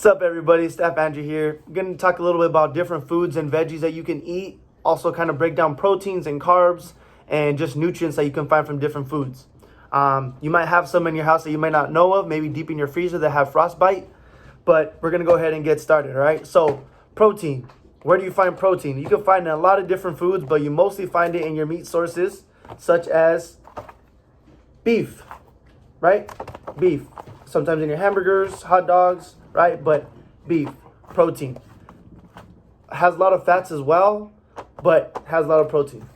What's up, everybody? Staff Andrew here. I'm going to talk a little bit about different foods and veggies that you can eat. Also kind of break down proteins and carbs and just nutrients that you can find from different foods. You might have some in your house that you might not know of, maybe deep in your freezer that have frostbite. But we're going to go ahead and get started, all right? So protein. Where do you find protein? You can find it in a lot of different foods, but you mostly find it in your meat sources, such as beef, right? Beef. Sometimes in your hamburgers, hot dogs, right? But beef, protein. Has a lot of fats as well, but has a lot of protein.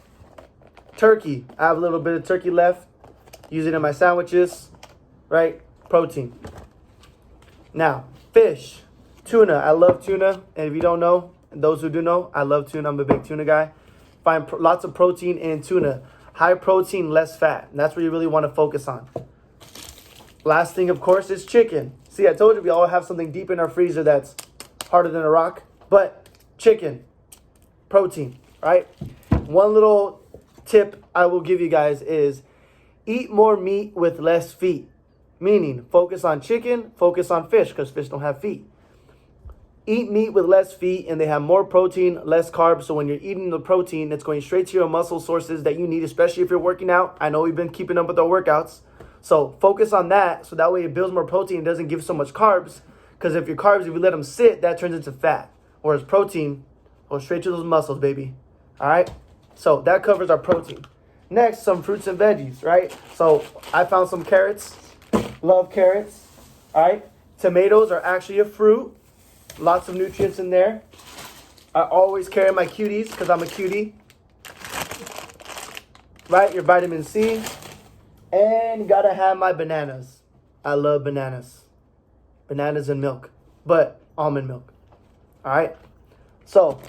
Turkey. I have a little bit of turkey left. Use it in my sandwiches, right? Protein. Now, fish. Tuna. I love tuna. And if you don't know, and those who do know, I love tuna. I'm a big tuna guy. Find lots of protein in tuna. High protein, less fat. And that's where you really want to focus on. Last thing, of course, is chicken. See, I told you we all have something deep in our freezer that's harder than a rock. But chicken, protein, right? One little tip I will give you guys is eat more meat with less feet. Meaning, focus on chicken, focus on fish, because fish don't have feet. Eat meat with less feet, and they have more protein, less carbs. So when you're eating the protein, it's going straight to your muscle sources that you need, especially if you're working out. I know we've been keeping up with our workouts. So focus on that, so that way it builds more protein. It doesn't give so much carbs, because if your carbs, if you let them sit, that turns into fat. Whereas protein goes straight to those muscles, baby. All right? So that covers our protein. Next, some fruits and veggies, right? So I found some carrots. Love carrots. All right? Tomatoes are actually a fruit. Lots of nutrients in there. I always carry my cuties because I'm a cutie. Right? Your vitamin C. And gotta have my bananas. I love bananas. Bananas and milk. But almond milk. Alright? So,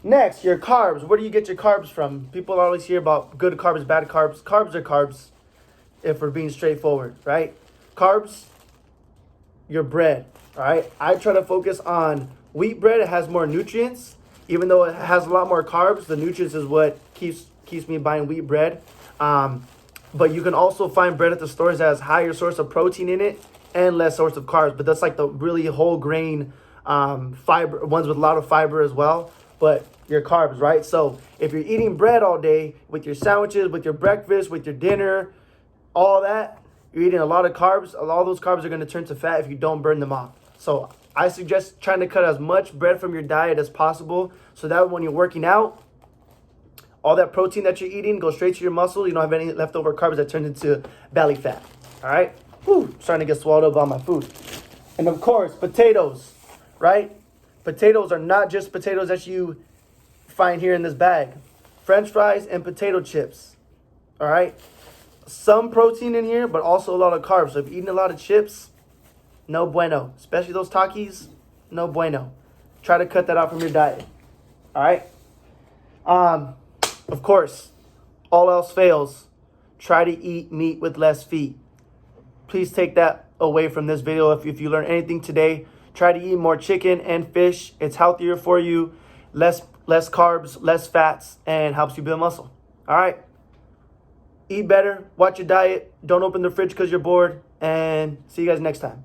next, your carbs. Where do you get your carbs from? People always hear about good carbs, bad carbs. Carbs are carbs, if we're being straightforward, right? Carbs, your bread. Alright? I try to focus on wheat bread. It has more nutrients. Even though it has a lot more carbs, the nutrients is what keeps me buying wheat bread. But you can also find bread at the stores that has higher source of protein in it and less source of carbs. But that's like the really whole grain fiber, ones with a lot of fiber as well. But your carbs, right? So if you're eating bread all day with your sandwiches, with your breakfast, with your dinner, all that, you're eating a lot of carbs. All those carbs are going to turn to fat if you don't burn them off. So I suggest trying to cut as much bread from your diet as possible, so that when you're working out, all that protein that you're eating goes straight to your muscle. You don't have any leftover carbs that turn into belly fat. All right? Whew, starting to get swallowed up on my food. And of course, potatoes, right? Potatoes are not just potatoes that you find here in this bag. French fries and potato chips. All right? Some protein in here, but also a lot of carbs. So if you're eating a lot of chips, no bueno. Especially those Takis, no bueno. Try to cut that out from your diet. All right? Of course, all else fails, try to eat meat with less feet. Please take that away from this video. If you learn anything today, try to eat more chicken and fish. It's healthier for you, less carbs, less fats, and helps you build muscle. All right? Eat better, watch your diet, don't open the fridge because you're bored, and see you guys next time.